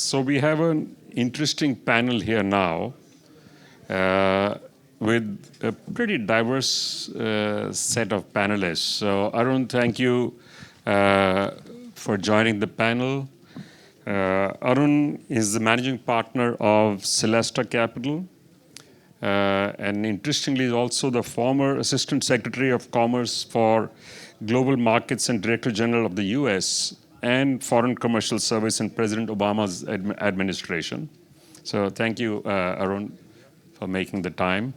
So we have an interesting panel here now with a pretty diverse set of panelists. So Arun, thank you for joining the panel. Arun is the managing partner of Celesta Capital. And interestingly, is also the former Assistant Secretary of Commerce for Global Markets and Director General of the US and Foreign Commercial Service in President Obama's administration. So thank you, Arun, for making the time.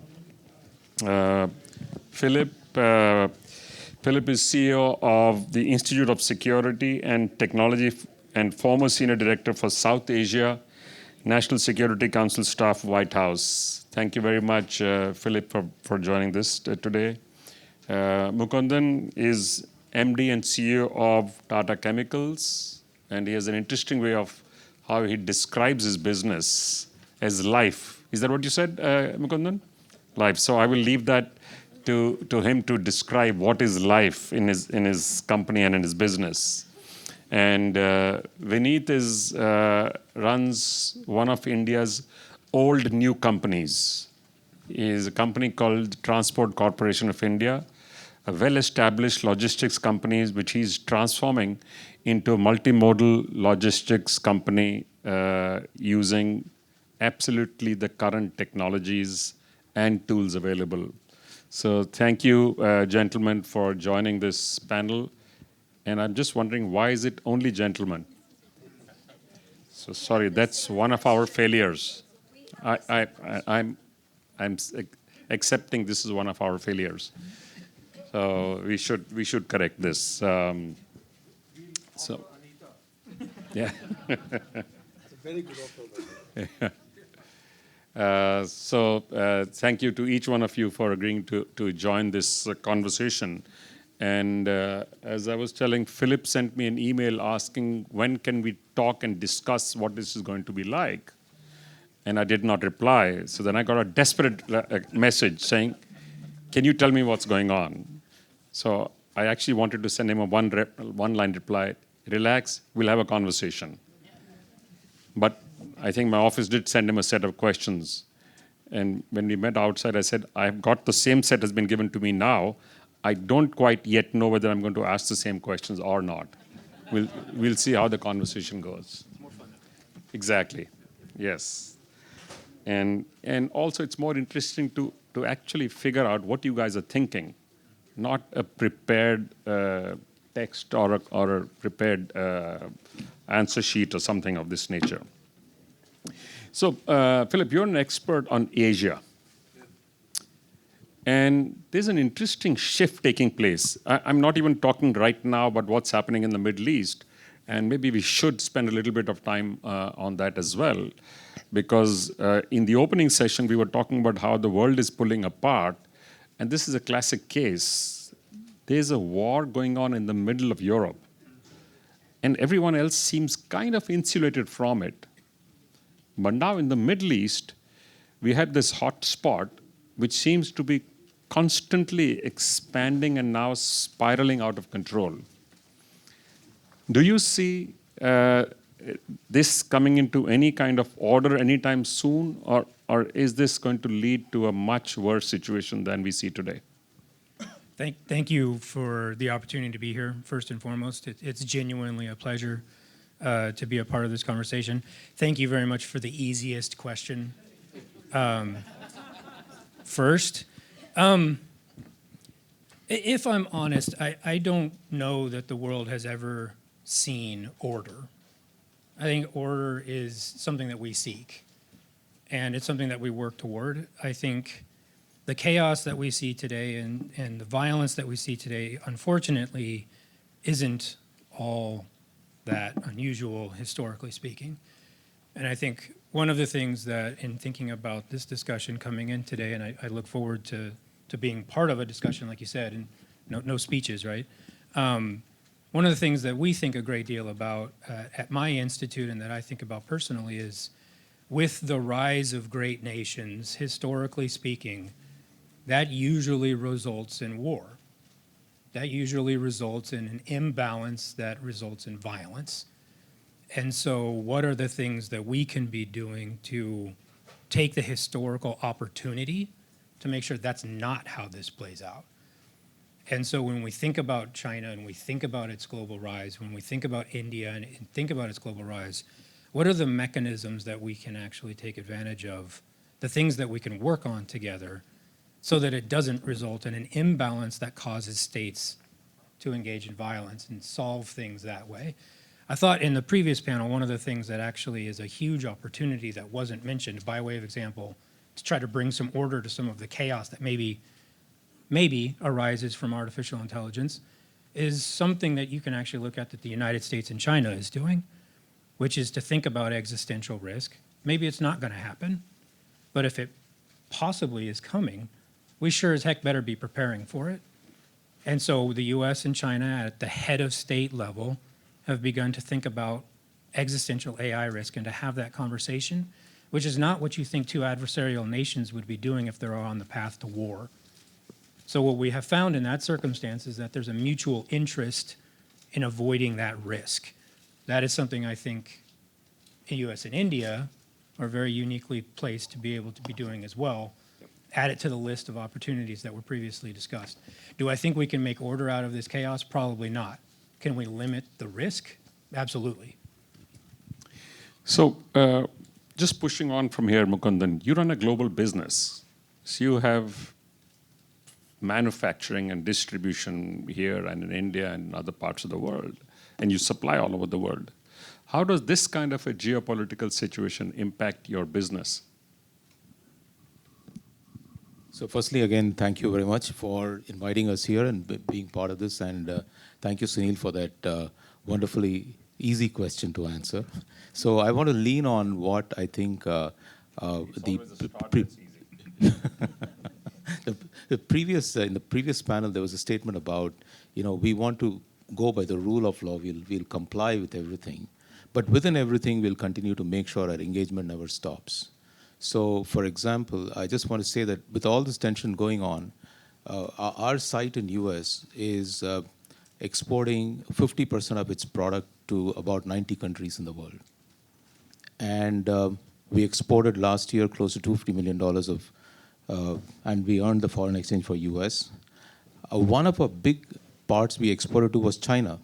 Philip is CEO of the Institute of Security and Technology and former Senior Director for South Asia, National Security Council Staff, White House. Thank you very much, Philip, for joining this today. Mukundan is MD and CEO of Tata Chemicals, and he has an interesting way of how he describes his business as life. Is that what you said, Mukundan? Life. So I will leave that to him to describe what is life in his company and in his business. And Vineet runs one of India's old new companies. He is a company called Transport Corporation of India, a well-established logistics company which he's transforming into a multimodal logistics company using absolutely the current technologies and tools available. So thank you, gentlemen, for joining this panel. And I'm just wondering, why is it only gentlemen? So sorry, that's one of our failures. I'm accepting this is one of our failures. So we should correct this. So yeah. It's a very good offer. So thank you to each one of you for agreeing to join this conversation. And as I was telling, Philip sent me an email asking when can we talk and discuss what this is going to be like. And I did not reply. So then I got a desperate message saying, can you tell me what's going on? So I actually wanted to send him a one-line reply, relax, we'll have a conversation. But I think my office did send him a set of questions. And when we met outside, I said, I've got the same set has been given to me now. I don't quite yet know whether I'm going to ask the same questions or not. We'll see how the conversation goes. It's more fun. Exactly, yes. And also it's more interesting to actually figure out what you guys are thinking, not a prepared text or a prepared answer sheet or something of this nature. So, Philip, you're an expert on Asia. And there's an interesting shift taking place. I'm not even talking right now about what's happening in the Middle East. And maybe we should spend a little bit of time on that as well. Because in the opening session, we were talking about how the world is pulling apart. And this is a classic case. There's a war going on in the middle of Europe. And everyone else seems kind of insulated from it. But now in the Middle East, we had this hot spot, which seems to be constantly expanding and now spiraling out of control. Do you see this coming into any kind of order anytime soon, or is this going to lead to a much worse situation than we see today? Thank you for the opportunity to be here, first and foremost. It's genuinely a pleasure to be a part of this conversation. Thank you very much for the easiest question. First, if I'm honest, I don't know that the world has ever seen order. I think order is something that we seek, and it's something that we work toward. I think the chaos that we see today and the violence that we see today, unfortunately, isn't all that unusual, historically speaking. And I think one of the things that, in thinking about this discussion coming in today, and I look forward to being part of a discussion, like you said, and no speeches, right? One of the things that we think a great deal about at my institute and that I think about personally is with the rise of great nations, historically speaking, that usually results in war. That usually results in an imbalance that results in violence. And so, what are the things that we can be doing to take the historical opportunity to make sure that's not how this plays out? And so, when we think about China and we think about its global rise, when we think about India and think about its global rise, what are the mechanisms that we can actually take advantage of, the things that we can work on together so that it doesn't result in an imbalance that causes states to engage in violence and solve things that way? I thought in the previous panel, one of the things that actually is a huge opportunity that wasn't mentioned, by way of example, to try to bring some order to some of the chaos that maybe arises from artificial intelligence, is something that you can actually look at that the United States and China is doing, which is to think about existential risk. Maybe it's not going to happen, but if it possibly is coming, we sure as heck better be preparing for it. And so the US and China at the head of state level have begun to think about existential AI risk and to have that conversation, which is not what you think two adversarial nations would be doing if they're on the path to war. So what we have found in that circumstance is that there's a mutual interest in avoiding that risk. That is something I think the US and India are very uniquely placed to be able to be doing as well. Add it to the list of opportunities that were previously discussed. Do I think we can make order out of this chaos? Probably not. Can we limit the risk? Absolutely. So, just pushing on from here, Mukundan, you run a global business. So you have manufacturing and distribution here and in India and other parts of the world, and you supply all over the world. How does this kind of a geopolitical situation impact your business? So firstly, again, thank you very much for inviting us here and being part of this. And thank you, Sunil, for that wonderfully easy question to answer. So I want to lean on what I think the previous in the previous panel, there was a statement about, we want to go by the rule of law. We'll comply with everything. But within everything, we'll continue to make sure our engagement never stops. So, for example, I just want to say that with all this tension going on, our site in US is exporting 50% of its product to about 90 countries in the world. And we exported last year close to $250 million and we earned the foreign exchange for US. One of our big parts we exported to was China.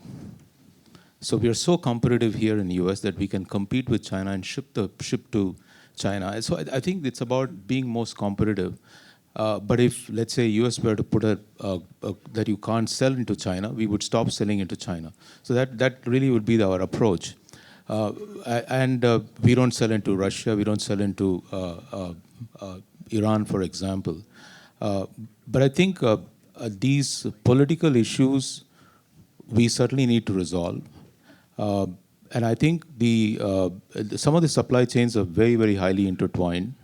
So we are so competitive here in the US that we can compete with China and ship to China. So I think it's about being most competitive. But if, let's say, US were to put that you can't sell into China, we would stop selling into China. So that really would be our approach. And we don't sell into Russia. We don't sell into Iran, for example. But I think these political issues we certainly need to resolve. And I think some of the supply chains are very, very highly intertwined.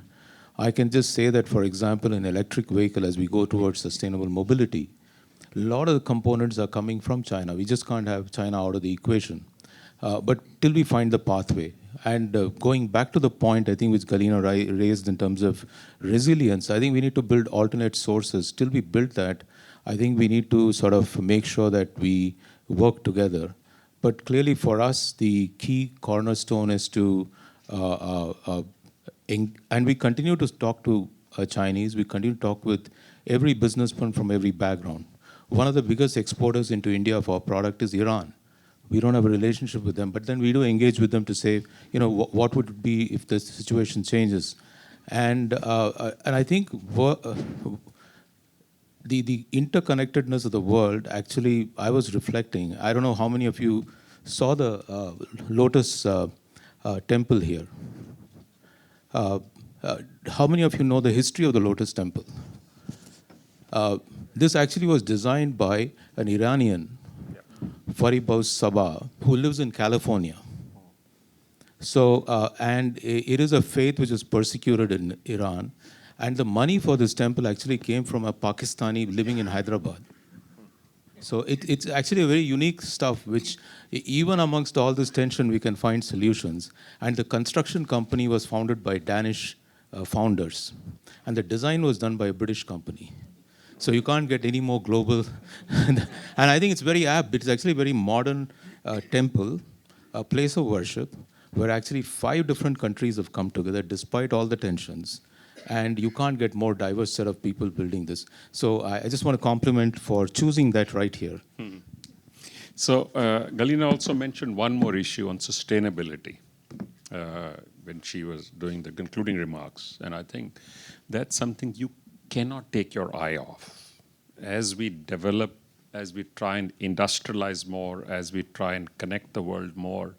I can just say that, for example, in electric vehicle, as we go towards sustainable mobility, a lot of the components are coming from China. We just can't have China out of the equation. But till we find the pathway. And going back to the point, I think, which Galina raised in terms of resilience, I think we need to build alternate sources. Till we build that, I think we need to sort of make sure that we work together. But clearly for us, the key cornerstone is to, and we continue to talk to Chinese, we continue to talk with every businessman from every background. One of the biggest exporters into India of our product is Iran. We don't have a relationship with them, but then we do engage with them to say, what would it be if the situation changes? And I think the interconnectedness of the world, actually, I was reflecting. I don't know how many of you saw the Lotus temple here. How many of you know the history of the Lotus temple? This actually was designed by an Iranian, Faribauz Sabah, who lives in California. So, and it is a faith which is persecuted in Iran. And the money for this temple actually came from a Pakistani living in Hyderabad. So it's actually a very unique stuff, which even amongst all this tension, we can find solutions. And the construction company was founded by Danish founders. And the design was done by a British company. So you can't get any more global. And I think it's very apt. It's actually a very modern temple. a place of worship where actually 5 different countries have come together despite all the tensions. And you can't get more diverse set of people building this. So I just want to compliment for choosing that right here. So Galina also mentioned one more issue on sustainability when she was doing the concluding remarks. And I think that's something you cannot take your eye off. As we develop, as we try and industrialize more, as we try and connect the world more,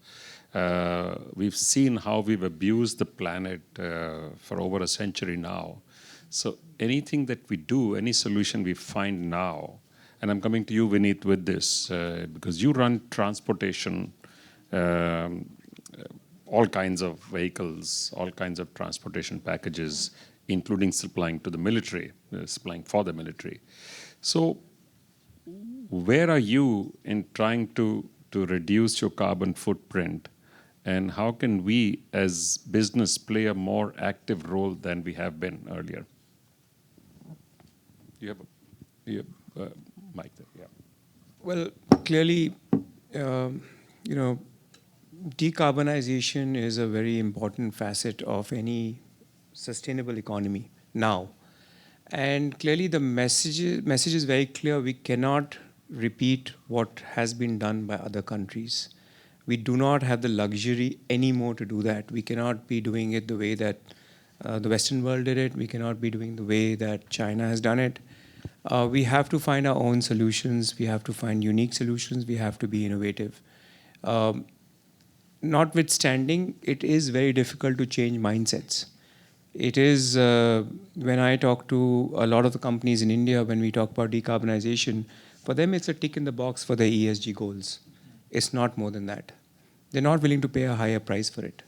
we've seen how we've abused the planet for over a century now. So anything that we do, any solution we find now, and I'm coming to you, Vineet, with this, because you run transportation, all kinds of vehicles, all kinds of transportation packages, including supplying to the military, supplying for the military. So where are you in trying to reduce your carbon footprint? And how can we, as business, play a more active role than we have been earlier? You have a mic there, yeah. Well, clearly, decarbonization is a very important facet of any sustainable economy now. And clearly the message is very clear. We cannot repeat what has been done by other countries. We do not have the luxury anymore to do that. We cannot be doing it the way that the Western world did it. We cannot be doing the way that China has done it. We have to find our own solutions. We have to find unique solutions. We have to be innovative. Notwithstanding, it is very difficult to change mindsets. It is, when I talk to a lot of the companies in India, when we talk about decarbonization, for them it's a tick in the box for their ESG goals. It's not more than that. They're not willing to pay a higher price for it.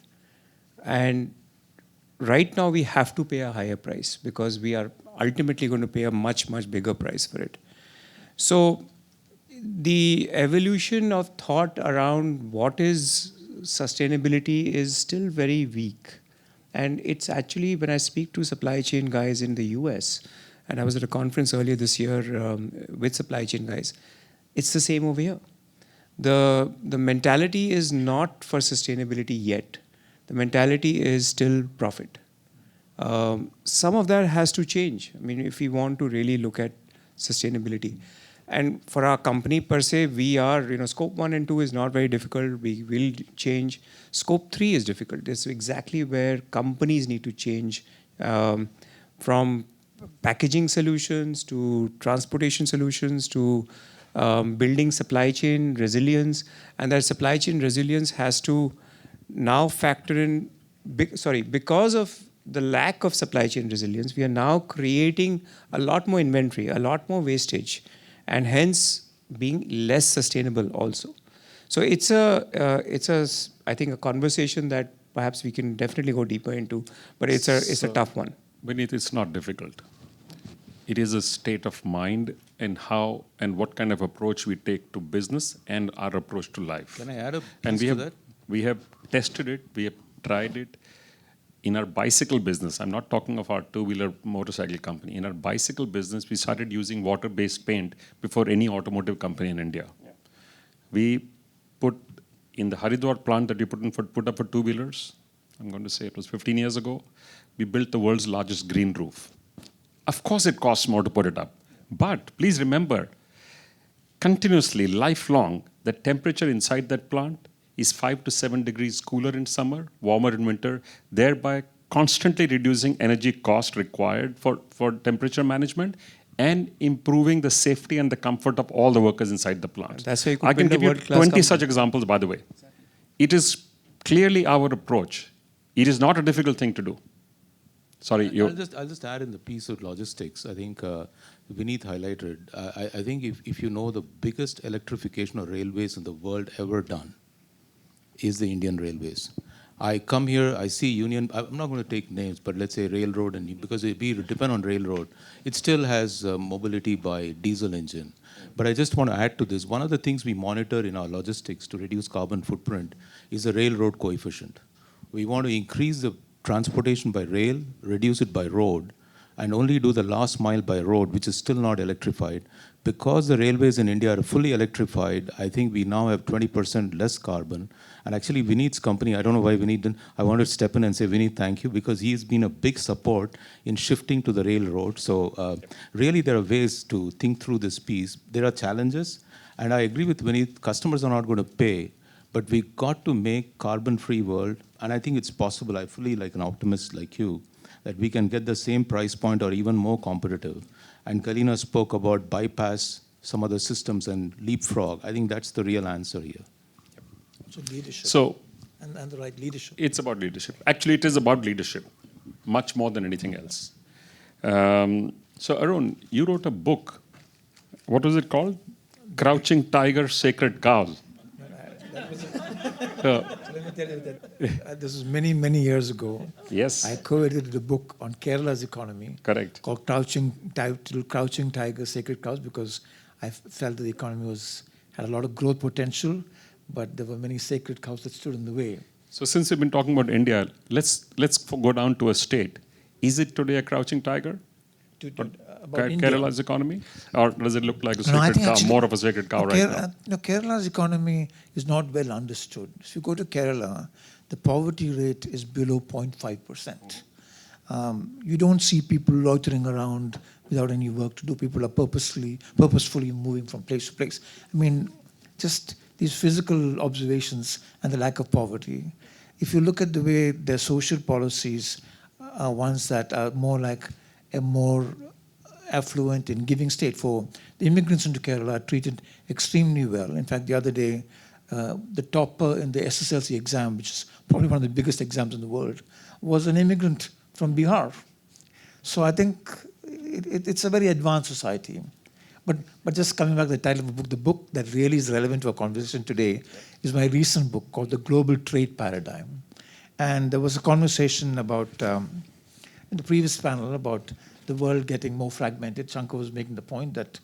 And right now we have to pay a higher price because we are ultimately going to pay a much, much bigger price for it. So the evolution of thought around what is sustainability is still very weak. And it's actually, when I speak to supply chain guys in the US, and I was at a conference earlier this year with supply chain guys, it's the same over here. The mentality is not for sustainability yet. The mentality is still profit. Some of that has to change. I mean, if we want to really look at sustainability. And for our company per se, we are, scope 1 and 2 is not very difficult. We will change. Scope 3 is difficult. It's exactly where companies need to change from packaging solutions to transportation solutions to building supply chain resilience. And that supply chain resilience has to now factor in, because of the lack of supply chain resilience, we are now creating a lot more inventory, a lot more wastage, and hence being less sustainable also. So it's I think a conversation that perhaps we can definitely go deeper into, but it's a tough one. Vineet, it's not difficult. It is a state of mind and how and what kind of approach we take to business and our approach to life. Can I add a And piece to that? we have tested it, we have tried it. In our bicycle business, I'm not talking of our two-wheeler motorcycle company. In our bicycle business, we started using water-based paint before any automotive company in India. Yeah. We put in the Haridwar plant that we put up for two-wheelers, I'm going to say it was 15 years ago, we built the world's largest green roof. Of course, it costs more to put it up. But please remember, continuously, lifelong, the temperature inside that plant is 5 to 7 degrees cooler in summer, warmer in winter, thereby constantly reducing energy cost required for temperature management and improving the safety and the comfort of all the workers inside the plant. That's why you could I can build give a you world-class 20 company. such examples, by the way. It is clearly our approach. It is not a difficult thing to do. Sorry, you. I'll just add in the piece of logistics. I think Vineet highlighted. I think if you know the biggest electrification of railways in the world ever done is the Indian Railways. I come here, I see Union, I'm not going to take names, but let's say railroad, and because we depend on railroad, it still has mobility by diesel engine. But I just want to add to this, one of the things we monitor in our logistics to reduce carbon footprint is the railroad coefficient. We want to increase the transportation by rail, reduce it by road, and only do the last mile by road, which is still not electrified. Because the railways in India are fully electrified, I think we now have 20% less carbon. And actually, Vineet's company, I don't know why Vineet didn't, I wanted to step in and say, Vineet, thank you, because he's been a big support in shifting to the railroad. So really, there are ways to think through this piece. There are challenges, and I agree with Vineet, customers are not going to pay, but we got to make carbon-free world, and I think it's possible. I fully like an optimist like you, that we can get the same price point or even more competitive. And Kalina spoke about bypass some other systems and leapfrog. I think that's the real answer here. So leadership. So And the right leadership. it's about leadership. Actually, it is about leadership, much more than anything else. So Arun, you wrote a book. What was it called? Crouching Tiger, Sacred Cows. Let me tell you that this was many, many years ago. Yes. I co-edited a book on Kerala's economy. Correct. Called Crouching Tiger, Sacred Cows, because I felt that the economy had a lot of growth potential, but there were many sacred cows that stood in the way. So since we've been talking about India, let's go down to a state. Is it today a crouching tiger? About India. Kerala's economy? Or does it look like a No, I sacred think cow, actually- more of a sacred cow right now? No, Kerala's economy is not well understood. If you go to Kerala, the poverty rate is below 0.5%. You don't see people loitering around without any work to do. People are purposefully moving from place to place. I mean, just these physical observations and the lack of poverty. If you look at the way their social policies are ones that are more like a more affluent and giving state. For the immigrants into Kerala are treated extremely well. In fact, the other day, the topper in the SSLC exam, which is probably one of the biggest exams in the world, was an immigrant from Bihar. So I think it's a very advanced society. But just coming back to the title of the book that really is relevant to our conversation today is my recent book called The Global Trade Paradigm. And there was a conversation about, in the previous panel, about the world getting more fragmented. Shankar was making the point that,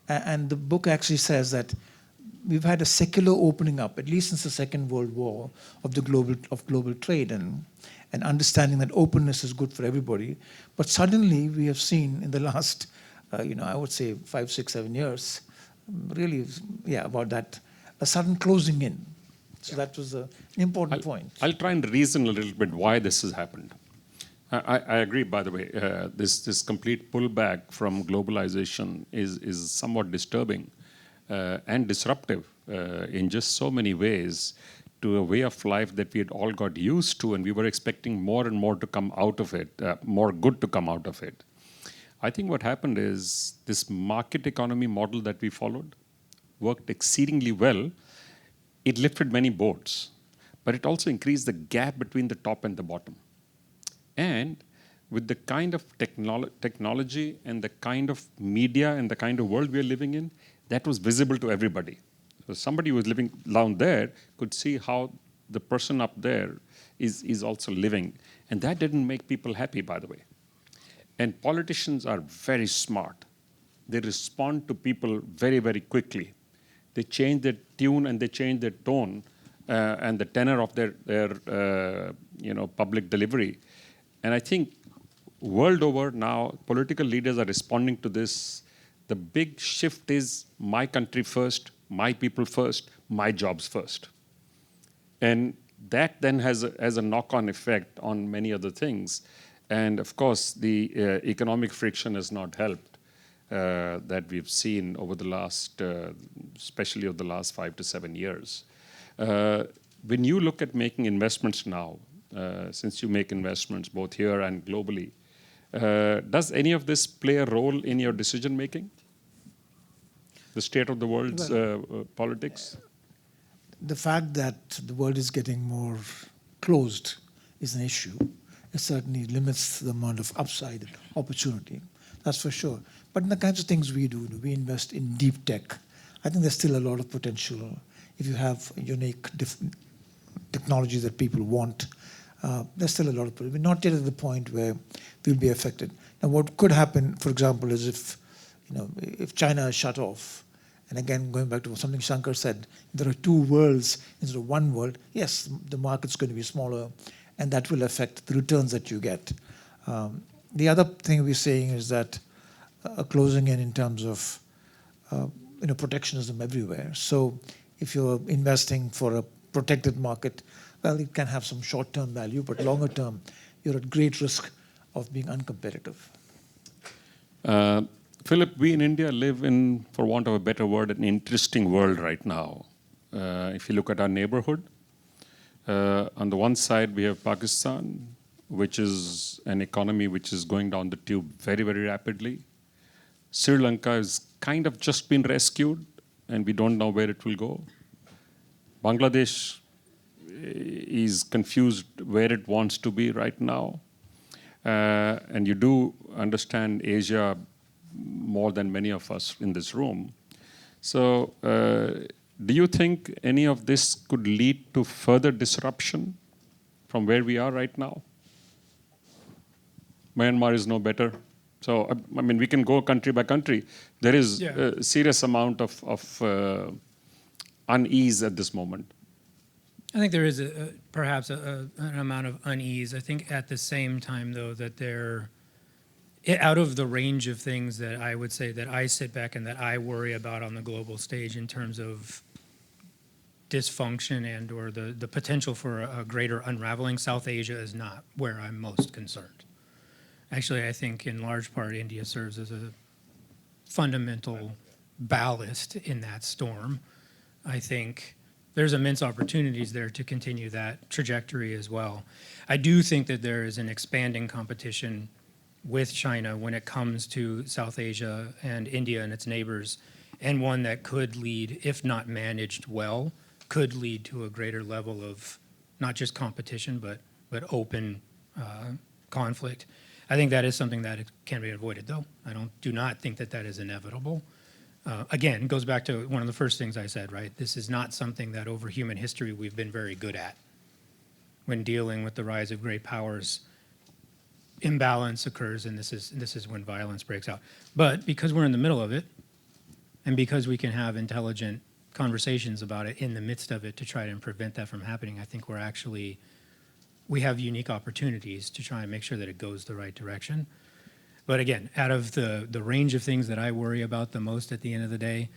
and the book actually says that we've had a secular opening up, at least since the Second World War, of global trade and understanding that openness is good for everybody. But suddenly we have seen in the last, I would say 5, 6, 7 years, really, about that, a sudden closing in. So that was an important point. I'll try and reason a little bit why this has happened. I agree, by the way, this complete pullback from globalization is somewhat disturbing and disruptive in just so many ways to a way of life that we had all got used to, and we were expecting more and more to come out of it, more good to come out of it. I think what happened is this market economy model that we followed worked exceedingly well. It lifted many boats, but it also increased the gap between the top and the bottom. And with the kind of technology and the kind of media and the kind of world we are living in, that was visible to everybody. So somebody who was living down there could see how the person up there is also living. And that didn't make people happy, by the way. And politicians are very smart. They respond to people very, very quickly. They change their tune and they change their tone and the tenor of their public delivery. And I think world over now, political leaders are responding to this. The big shift is my country first, my people first, my jobs first. And that then has a knock-on effect on many other things. And of course, the economic friction has not helped that we've seen over the last, especially over the last 5 to 7 years. When you look at making investments now, since you make investments both here and globally, does any of this play a role in your decision making? The state of the world's politics? The fact that the world is getting more closed is an issue. It certainly limits the amount of upside and opportunity, that's for sure. But in the kinds of things we do, we invest in deep tech. I think there's still a lot of potential. If you have unique technologies that people want, there's still a lot of potential. We're not yet at the point where we'll be affected. Now, what could happen, for example, is if China is shut off, and again, going back to something Shankar said, there are two worlds instead of one world. Yes, the market's going to be smaller, and that will affect the returns that you get. The other thing we're saying is that closing in terms of protectionism everywhere. So if you're investing for a protected market, well, it can have some short-term value, but longer term, you're at great risk of being uncompetitive. Philip, we in India live in, for want of a better word, an interesting world right now. If you look at our neighborhood, on the one side we have Pakistan, which is an economy which is going down the tube very, very rapidly. Sri Lanka has kind of just been rescued, and we don't know where it will go. Bangladesh is confused where it wants to be right now. And you do understand Asia more than many of us in this room. So do you think any of this could lead to further disruption from where we are right now? Myanmar is no better. So, I mean, we can go country by country. There is a serious amount of unease at this moment. I think there is perhaps an amount of unease. I think at the same time, though, that out of the range of things that I would say that I sit back and that I worry about on the global stage in terms of dysfunction and or the potential for a greater unraveling, South Asia is not where I'm most concerned. Actually, I think in large part India serves as a fundamental ballast in that storm. I think there's immense opportunities there to continue that trajectory as well. I do think that there is an expanding competition with China when it comes to South Asia and India and its neighbors, and one that could lead, if not managed well, could lead to a greater level of not just competition, but open conflict. I think that is something that can be avoided, though. I do not think that is inevitable. Again, it goes back to one of the first things I said, right? This is not something that over human history we've been very good at. When dealing with the rise of great powers, imbalance occurs, and this is when violence breaks out. But because we're in the middle of it, and because we can have intelligent conversations about it in the midst of it to try and prevent that from happening, I think we have unique opportunities to try and make sure that it goes the right direction. But again, out of the range of things that I worry about the most at the end of the day,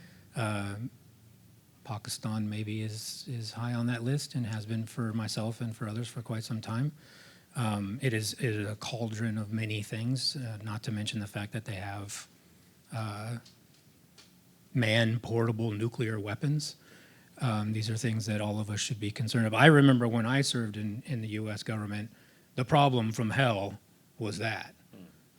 Pakistan maybe is high on that list and has been for myself and for others for quite some time. It is a cauldron of many things, not to mention the fact that they have man-portable nuclear weapons. These are things that all of us should be concerned about. I remember when I served in the U.S. government, the problem from hell was that.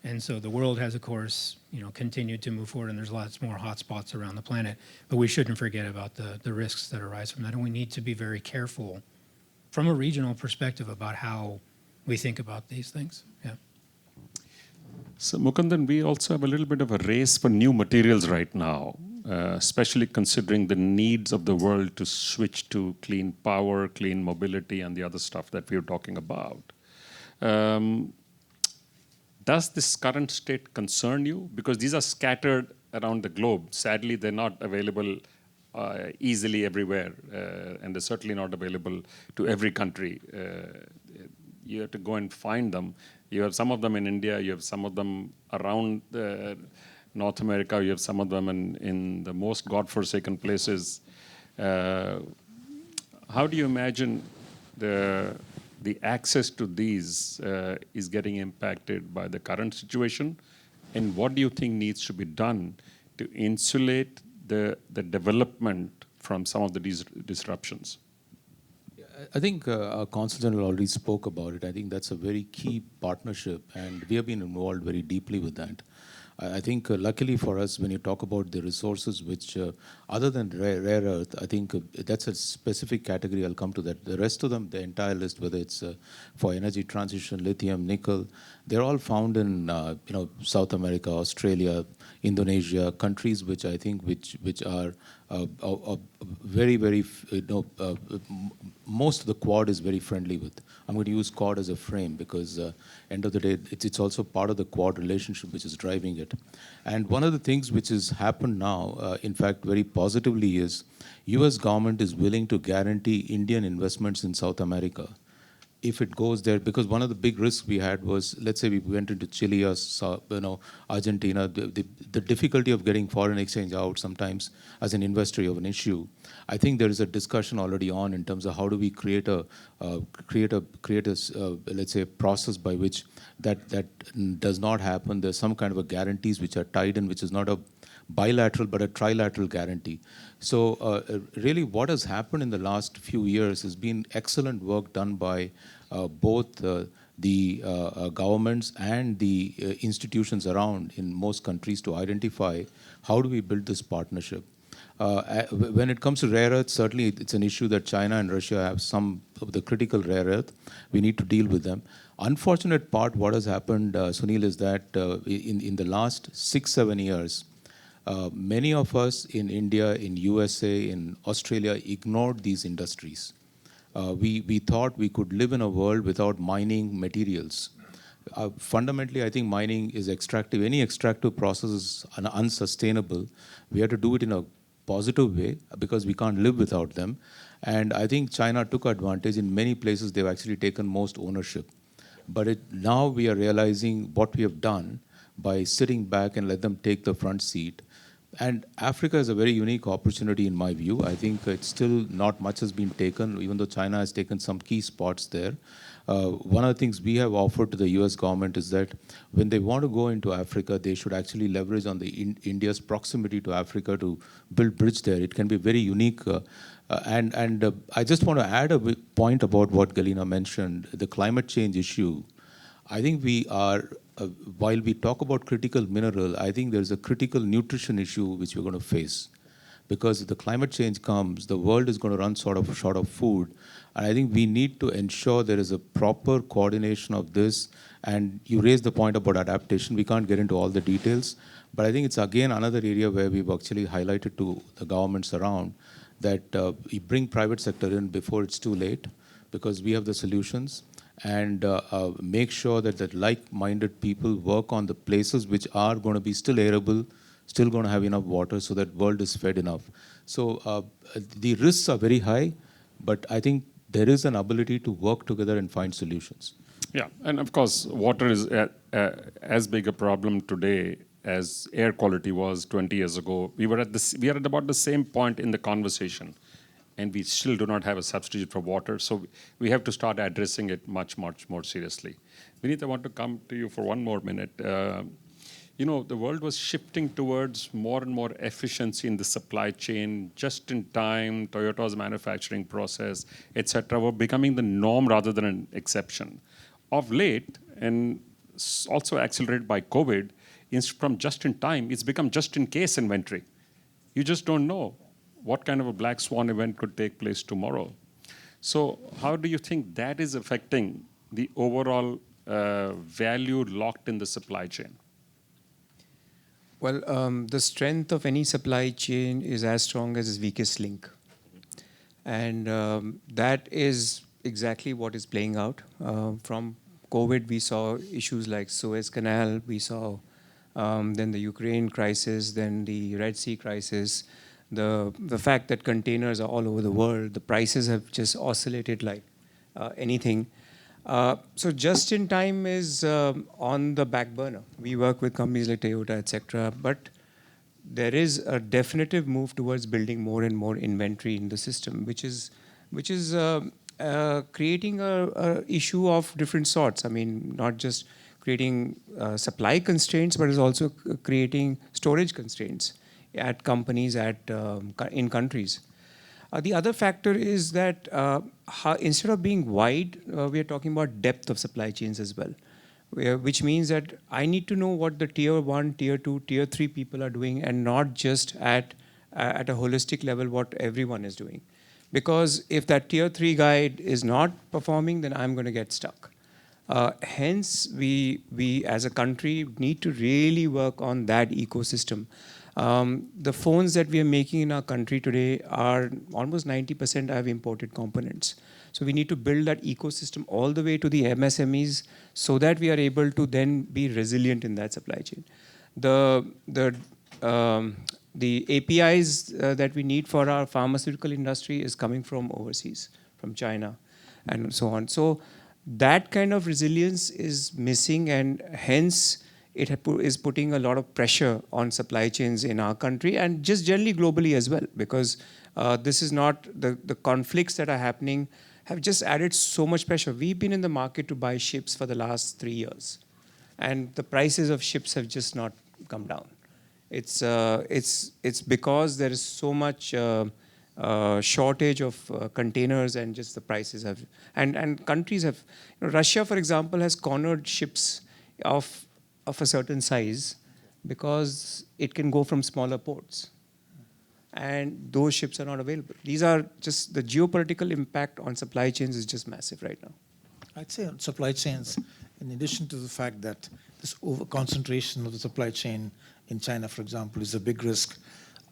And so the world has, of course, continued to move forward, and there's lots more hotspots around the planet. But we shouldn't forget about the risks that arise from that, and we need to be very careful from a regional perspective about how we think about these things. Yeah. So Mukundan, we also have a little bit of a race for new materials right now, especially considering the needs of the world to switch to clean power, clean mobility, and the other stuff that we were talking about. Does this current state concern you? Because these are scattered around the globe. Sadly, they're not available easily everywhere, and they're certainly not available to every country. You have to go and find them. You have some of them in India, you have some of them around North America, you have some of them in the most godforsaken places. How do you imagine the access to these is getting impacted by the current situation? And what do you think needs to be done to insulate the development from some of the disruptions? I think our Consul General already spoke about it. I think that's a very key partnership, and we have been involved very deeply with that. I think luckily for us, when you talk about the resources which, other than rare earth, I think that's a specific category. I'll come to that. The rest of them, the entire list, whether it's for energy transition, lithium, nickel, they're all found in South America, Australia, Indonesia, countries which I think which are very, very, most of the Quad is very friendly with. I'm going to use Quad as a frame because end of the day, it's also part of the Quad relationship which is driving it. And one of the things which has happened now, in fact, very positively is US government is willing to guarantee Indian investments in South America. if it goes there, because one of the big risks we had was, let's say we went into Chile or Argentina, the difficulty of getting foreign exchange out sometimes as an investor of an issue. I think there is a discussion already on in terms of how do we create a let's say process by which that does not happen. There's some kind of a guarantees which are tied in, which is not a bilateral but a trilateral guarantee. So really what has happened in the last few years has been excellent work done by both the governments and the institutions around in most countries to identify how do we build this partnership. When it comes to rare earth, certainly it's an issue that China and Russia have some of the critical rare earth. We need to deal with them. Unfortunate part, what has happened, Sunil, is that in the last 6-7 years, many of us in India, in USA, in Australia ignored these industries. We thought we could live in a world without mining materials. Fundamentally, I think mining is extractive. Any extractive process is unsustainable. We have to do it in a positive way because we can't live without them. And I think China took advantage. In many places, they've actually taken most ownership. But now we are realizing what we have done by sitting back and let them take the front seat. And Africa is a very unique opportunity in my view. I think it's still not much has been taken, even though China has taken some key spots there. One of the things we have offered to the US government is that when they want to go into Africa, they should actually leverage on the India's proximity to Africa to build bridge there. It can be very unique. And I just want to add a point about what Galina mentioned, the climate change issue. I think we are, while we talk about critical mineral, I think there's a critical nutrition issue which we're going to face. Because if the climate change comes, the world is going to run sort of short of food. And I think we need to ensure there is a proper coordination of this. And you raised the point about adaptation. We can't get into all the details. But I think it's again another area where we've actually highlighted to the governments around that we bring private sector in before it's too late, because we have the solutions. And make sure that the like-minded people work on the places which are going to be still arable, still going to have enough water so that world is fed enough. So the risks are very high, but I think there is an ability to work together and find solutions. Yeah, and of course, water is as big a problem today as air quality was 20 years ago. We are at about the same point in the conversation, and we still do not have a substitute for water. So we have to start addressing it much, much more seriously. Vineet, I want to come to you for one more minute. You know, the world was shifting towards more and more efficiency in the supply chain, just in time, Toyota's manufacturing process, etc., were becoming the norm rather than an exception. Of late, and also accelerated by COVID, from just in time, it's become just in case inventory. You just don't know what kind of a black swan event could take place tomorrow. So how do you think that is affecting the overall value locked in the supply chain? Well, the strength of any supply chain is as strong as its weakest link. And that is exactly what is playing out. From COVID, we saw issues like Suez Canal, we saw then the Ukraine crisis, then the Red Sea crisis, the fact that containers are all over the world, the prices have just oscillated like anything. So just in time is on the back burner. We work with companies like Toyota, etc. But there is a definitive move towards building more and more inventory in the system, which is creating a issue of different sorts. I mean, not just creating supply constraints, but is also creating storage constraints at companies, in countries. The other factor is that instead of being wide, we are talking about depth of supply chains as well, which means that I need to know what the tier 1, tier 2, tier 3 people are doing, and not just at a holistic level what everyone is doing. Because if that tier 3 guy is not performing, then I'm going to get stuck. Hence, we as a country need to really work on that ecosystem. The phones that we are making in our country today are almost 90% have imported components. So we need to build that ecosystem all the way to the MSMEs so that we are able to then be resilient in that supply chain. The APIs that we need for our pharmaceutical industry is coming from overseas, from China, and so on. So That kind of resilience is missing, and hence it is putting a lot of pressure on supply chains in our country and just generally globally as well, because this is not the conflicts that are happening have just added so much pressure. We've been in the market to buy ships for the last 3 years, and the prices of ships have just not come down. It's because there is so much shortage of containers, and just the prices have, and countries have, Russia, for example, has cornered ships of a certain size because it can go from smaller ports, and those ships are not available. These are just the geopolitical impact on supply chains is just massive right now. I'd say on supply chains, in addition to the fact that this over-concentration of the supply chain in China, for example, is a big risk.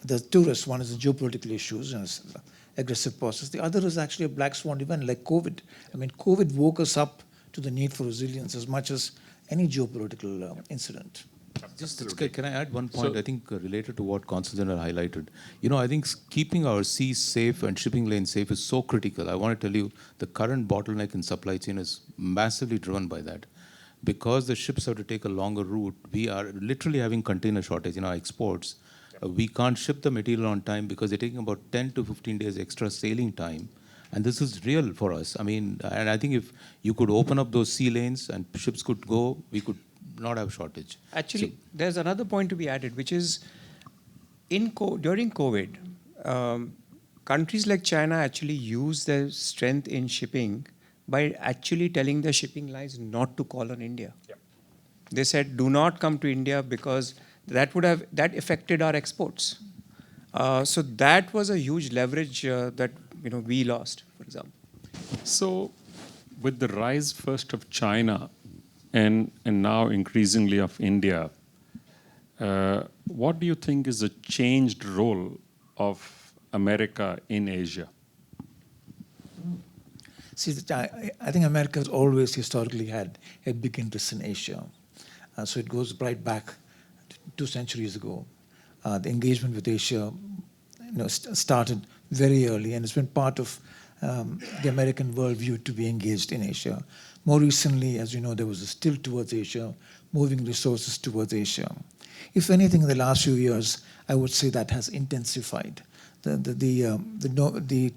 There's two risks. One is the geopolitical issues and it's the aggressive process. The other is actually a black swan event like COVID. I mean, COVID woke us up to the need for resilience as much as any geopolitical incident. Can I add one point, I think, related to what Consul General highlighted? I think keeping our seas safe and shipping lanes safe is so critical. I want to tell you, the current bottleneck in supply chain is massively driven by that. Because the ships have to take a longer route, we are literally having container shortage in our exports. We can't ship the material on time because they're taking about 10 to 15 days extra sailing time. And this is real for us. I mean, and I think if you could open up those sea lanes and ships could go, we could not have shortage. Actually, there's another point to be added, which is during COVID, countries like China actually used their strength in shipping by actually telling their shipping lines not to call on India. Yeah. They said, do not come to India because that affected our exports. So that was a huge leverage that we lost, for example. So with the rise first of China and now increasingly of India, what do you think is the changed role of America in Asia? See, I think America has always historically had a big interest in Asia. So it goes right back 2 centuries ago. The engagement with Asia started very early, and it's been part of the American worldview to be engaged in Asia. More recently, as you know, there was a tilt towards Asia, moving resources towards Asia. If anything, in the last few years, I would say that has intensified. The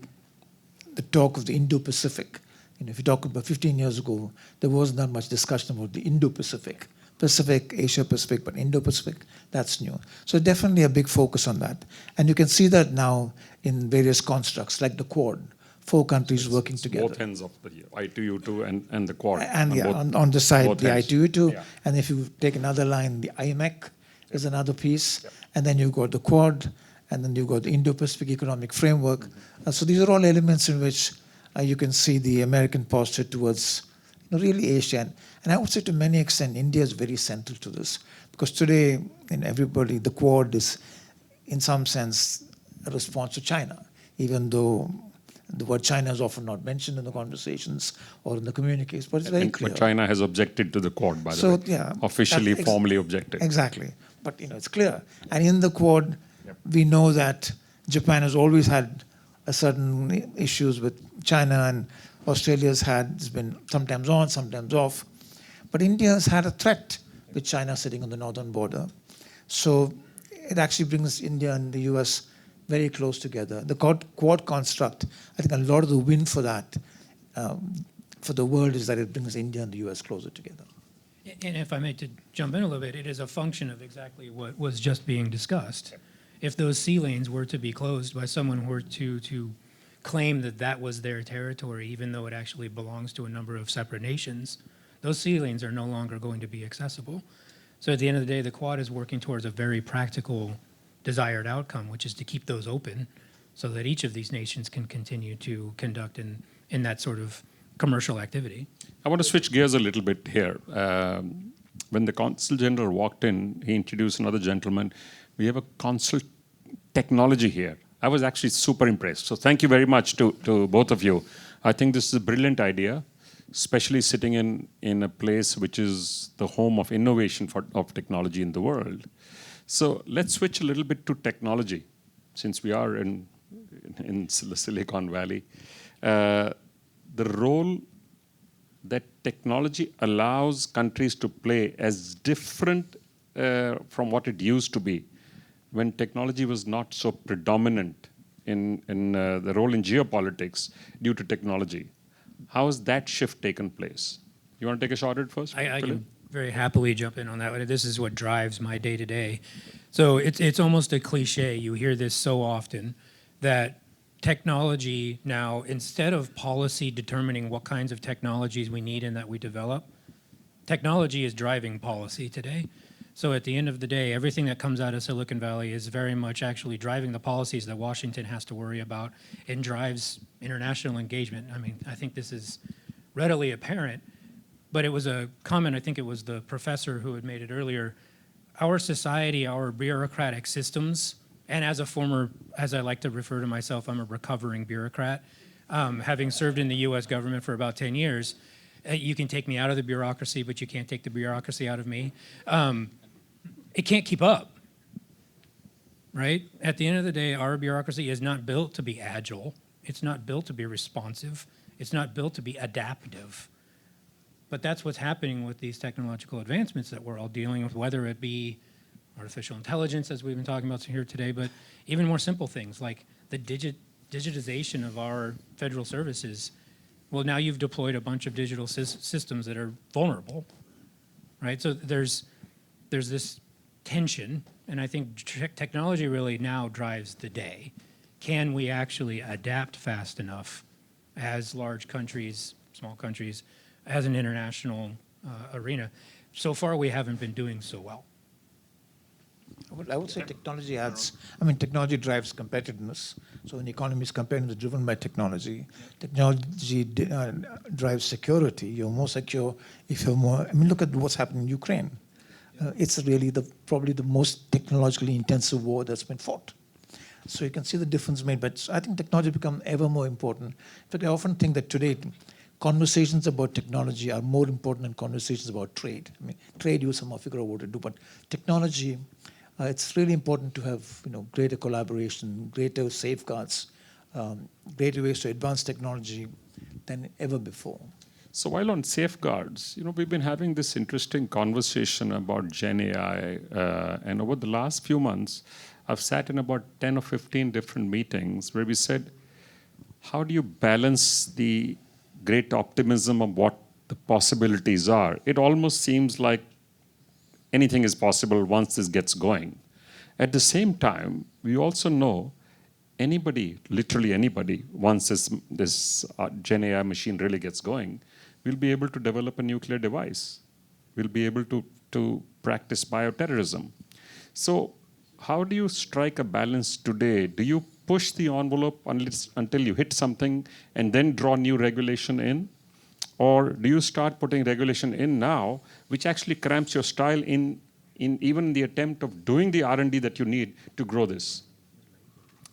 talk of the Indo-Pacific. If you talk about 15 years ago, there wasn't that much discussion about the Indo-Pacific. Pacific, Asia-Pacific, but Indo-Pacific, that's new. So definitely a big focus on that. And you can see that now in various constructs, like the Quad, 4 countries working together. Both ends of the I2U2 and the Quad. And on the side, the I2U2. Yeah. And if you take another line, the IMEC is another piece. Yeah. And then you've got the Quad, and then you've got the Indo-Pacific Economic Framework. So these are all elements in which you can see the American posture towards really Asia. And I would say to many extent, India is very central to this. Because today, everybody, the Quad is, in some sense, a response to China, even though the word China is often not mentioned in the conversations or in the communiques, but it's very clear. But China has objected to the Quad, by the way. Yeah, officially, formally objected. Exactly. But it's clear. And in the Quad, we know that Japan has always had a certain issues with China, and Australia's it's been sometimes on, sometimes off. But India has had a threat with China sitting on the northern border. So it actually brings India and the US very close together. The Quad construct, I think a lot of the win for that, for the world, is that it brings India and the US closer together. And if I may to jump in a little bit, it is a function of exactly what was just being discussed. If those sea lanes were to be closed by someone who were to claim that was their territory, even though it actually belongs to a number of separate nations, those sea lanes are no longer going to be accessible. So at the end of the day, the Quad is working towards a very practical desired outcome, which is to keep those open so that each of these nations can continue to conduct in that sort of commercial activity. I want to switch gears a little bit here. When the Consul General walked in, he introduced another gentleman. We have a consul technology here. I was actually super impressed. So thank you very much to both of you. I think this is a brilliant idea, especially sitting in a place which is the home of innovation of technology in the world. So let's switch a little bit to technology, since we are in Silicon Valley. The role that technology allows countries to play as different from what it used to be when technology was not so predominant in the role in geopolitics due to technology. How has that shift taken place? You want to take a shot at it first? I Philip? can very happily jump in on that. This is what drives my day to day. So it's almost a cliche. You hear this so often that technology now, instead of policy determining what kinds of technologies we need and that we develop, technology is driving policy today. So at the end of the day, everything that comes out of Silicon Valley is very much actually driving the policies that Washington has to worry about and drives international engagement. I mean, I think this is readily apparent, but it was a comment, I think it was the professor who had made it earlier. Our society, our bureaucratic systems, and as a former, as I like to refer to myself, I'm a recovering bureaucrat, having served in the US government for about 10 years, you can take me out of the bureaucracy, but you can't take the bureaucracy out of me. It can't keep up, right? At the end of the day, our bureaucracy is not built to be agile. It's not built to be responsive. It's not built to be adaptive. But that's what's happening with these technological advancements that we're all dealing with, whether it be artificial intelligence, as we've been talking about here today, but even more simple things like the digitization of our federal services. Well, now you've deployed a bunch of digital systems that are vulnerable, right? So there's this tension, and I think technology really now drives the day. Can we actually adapt fast enough as large countries, small countries, as an international arena? So far, we haven't been doing so well. I would say technology technology drives competitiveness. So when the economy is competitive, it's driven by technology. Technology drives security. You're more secure if you're more, look at what's happening in Ukraine. It's really probably the most technologically intensive war that's been fought. So you can see the difference made, but I think technology becomes ever more important. In fact, I often think that today, conversations about technology are more important than conversations about trade. Trade, you somehow figure out what to do, but technology, it's really important to have greater collaboration, greater safeguards, greater ways to advance technology than ever before. So while on safeguards, we've been having this interesting conversation about Gen AI, and over the last few months, I've sat in about 10 or 15 different meetings where we said, how do you balance the great optimism of what the possibilities are? It almost seems like anything is possible once this gets going. At the same time, we also know anybody, literally anybody, once this Gen AI machine really gets going, will be able to develop a nuclear device. We'll be able to practice bioterrorism. So how do you strike a balance today? Do you push the envelope until you hit something and then draw new regulation in? Or do you start putting regulation in now, which actually cramps your style in even the attempt of doing the R&D that you need to grow this?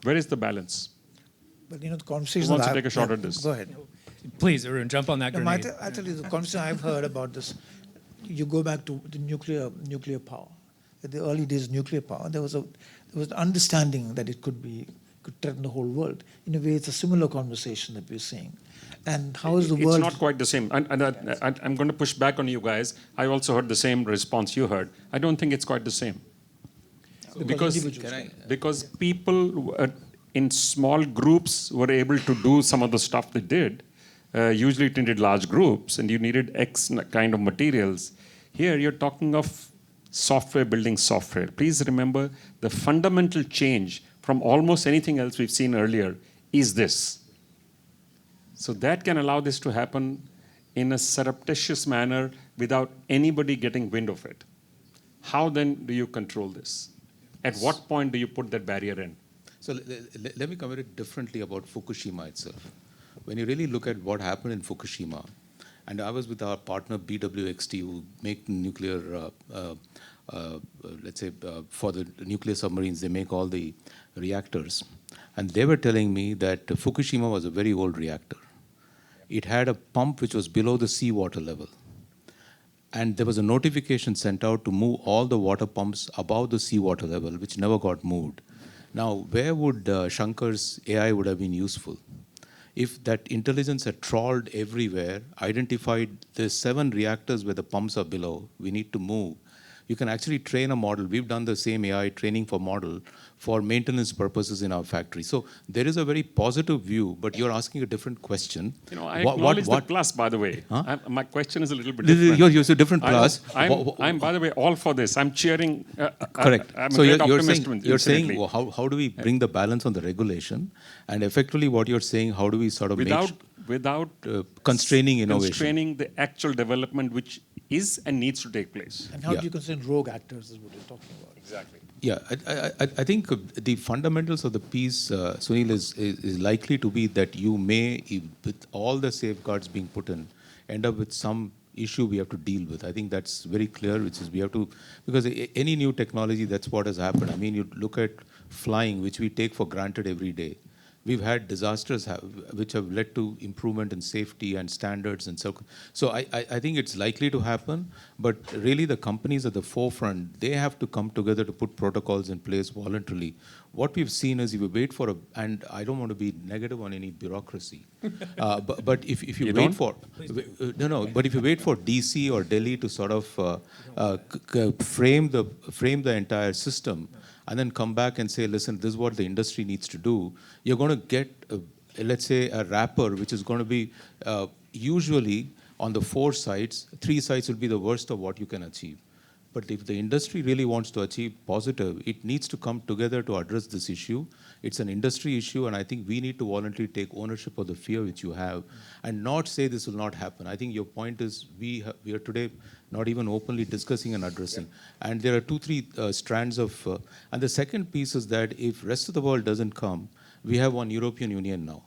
Where is the balance? But the conversation. Who wants to take a shot at this? Go ahead. Please, Arun, jump on that grenade. I tell you, the conversation I've heard about this, you go back to the nuclear power. At the early days of nuclear power, there was an understanding that it could threaten the whole world. In a way, it's a similar conversation that we're seeing. And how is the world? It's not quite the same. And I'm going to push back on you guys. I also heard the same response you heard. I don't think it's quite the same. Because people in small groups were able to do some of the stuff they did. Usually it needed large groups, and you needed X kind of materials. Here you're talking of software building software. Please remember the fundamental change from almost anything else we've seen earlier is this. So that can allow this to happen in a surreptitious manner without anybody getting wind of it. How then do you control this? At what point do you put that barrier in? So let me cover it differently about Fukushima itself. When you really look at what happened in Fukushima, and I was with our partner BWXT, who make nuclear, let's say, for the nuclear submarines, they make all the reactors. And they were telling me that Fukushima was a very old reactor. It had a pump which was below the seawater level. And there was a notification sent out to move all the water pumps above the seawater level, which never got moved. Now, where would Shankar's AI would have been useful? if that intelligence had trawled everywhere, identified the 7 reactors where the pumps are below, we need to move. You can actually train a model. We've done the same AI training for model for maintenance purposes in our factory. So there is a very positive view, but you're asking a different question. You know, I acknowledge the plus, by the way. Huh? My question is a little bit different. You're a different plus. I'm, by the way, all for this. I'm cheering. Correct. I'm So a great you're optimist, saying, incidentally. well, how do we bring the balance on the regulation? And effectively what you're saying, how do we sort of without constraining innovation? Constraining the actual development which is and needs to take place. And how do you consider rogue actors is what you're talking about. Exactly. Yeah, I think the fundamentals of the piece, Sunil, is likely to be that you may, with all the safeguards being put in, end up with some issue we have to deal with. I think that's very clear, which is we have to, because any new technology, that's what has happened. I mean, you look at flying, which we take for granted every day. We've had disasters which have led to improvement in safety and standards and so. So I think it's likely to happen, but really the companies at the forefront, they have to come together to put protocols in place voluntarily. What we've seen is if you wait for and I don't want to be negative on any bureaucracy, but if you wait for, but if you wait for DC or Delhi to sort of frame the entire system, and then come back and say, listen, this is what the industry needs to do, you're going to get, let's say, a wrapper which is going to be usually on the 4 sides, 3 sides will be the worst of what you can achieve. But if the industry really wants to achieve positive, it needs to come together to address this issue. It's an industry issue, and I think we need to voluntarily take ownership of the fear which you have and not say this will not happen. I think your point is we are today not even openly discussing and addressing. Yeah. And there are 2-3 strands of, and the second piece is that if rest of the world doesn't come, we have one European Union now,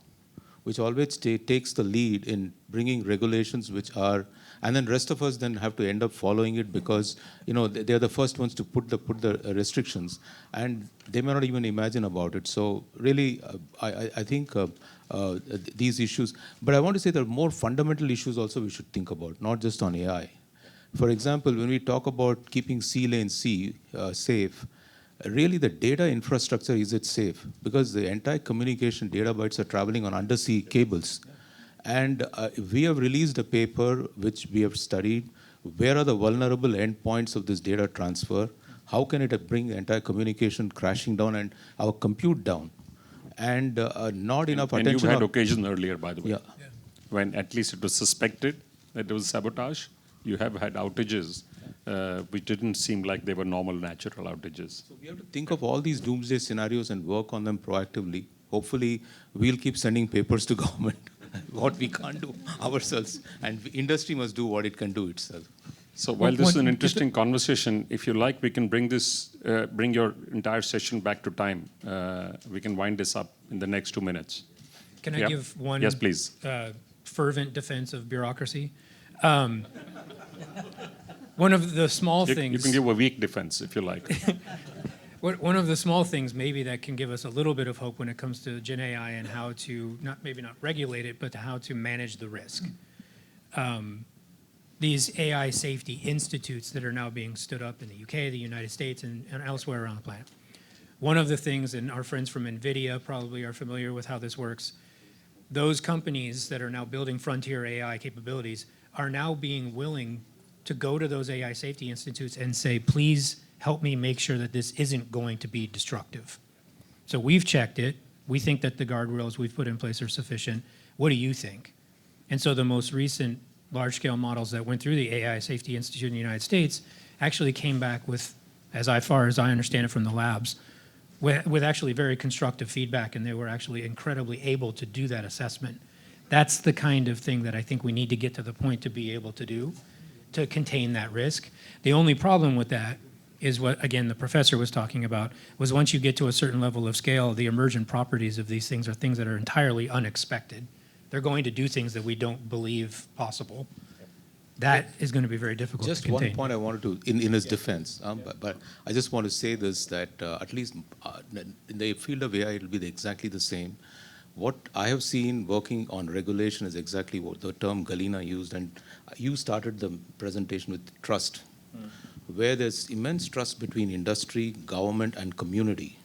which always takes the lead in bringing regulations which are, and then rest of us then have to end up following it because, you know, they're the first ones to put the restrictions, and they may not even imagine about it. So really, I think these issues, but I want to say there are more fundamental issues also we should think about, not just on AI. For example, when we talk about keeping sea lanes safe, really the data infrastructure, is it safe? Because the entire communication data bytes are traveling on undersea cables. And we have released a paper which we have studied. Where are the vulnerable endpoints of this data transfer? How can it bring the entire communication crashing down and our compute down? And not enough attention. And you had occasion earlier, by the way, yeah. When at least it was suspected that it was sabotage. You have had outages which didn't seem like they were normal, natural outages. So we have to think of all these doomsday scenarios and work on them proactively. Hopefully, we'll keep sending papers to government, what we can't do ourselves. And industry must do what it can do itself. So while this is an interesting conversation, if you like, we can bring your entire session back to time. We can wind this up in the next 2 minutes. Can I give one yes, please. Fervent defense of bureaucracy? One of the small things... You can give a weak defense, if you like. One of the small things maybe that can give us a little bit of hope when it comes to Gen AI and how to, maybe not regulate it, but how to manage the risk. These AI safety institutes that are now being stood up in the UK, the United States, and elsewhere around the planet. One of the things, and our friends from NVIDIA probably are familiar with how this works, those companies that are now building frontier AI capabilities are now being willing to go to those AI safety institutes and say, please help me make sure that this isn't going to be destructive. So we've checked it. We think that the guardrails we've put in place are sufficient. What do you think? And so the most recent large-scale models that went through the AI Safety Institute in the United States actually came back with, as far as I understand it from the labs, with actually very constructive feedback, and they were actually incredibly able to do that assessment. That's the kind of thing that I think we need to get to the point to be able to do, to contain that risk. The only problem with that is what, again, the professor was talking about, was once you get to a certain level of scale, the emergent properties of these things are things that are entirely unexpected. They're going to do things that we don't believe possible. That is going to be very difficult to contain. Just one point I wanted to, in his defense, but I just want to say this, that at least in the field of AI, it will be exactly the same. What I have seen working on regulation is exactly what the term Galina used, and you started the presentation with trust, where there's immense trust between industry, government, and community.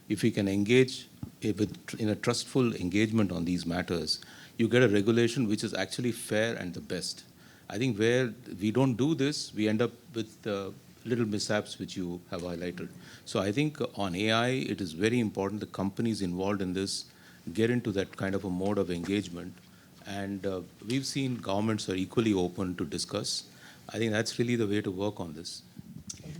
If we can engage in a trustful engagement on these matters, you get a regulation which is actually fair and the best. I think where we don't do this, we end up with little mishaps which you have highlighted. So I think on AI, it is very important the companies involved in this get into that kind of a mode of engagement. And we've seen governments are equally open to discuss. I think that's really the way to work on this.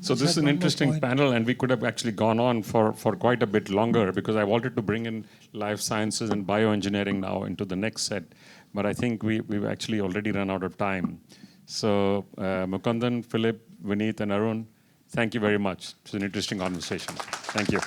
So Just this is had an one more interesting point. panel, and we could have actually gone on for quite a bit longer because I wanted to bring in life sciences and bioengineering now into the next set. But I think we've actually already run out of time. So Mukundan, Philip, Vineet, and Arun, thank you very much. It's an interesting conversation. Thank you.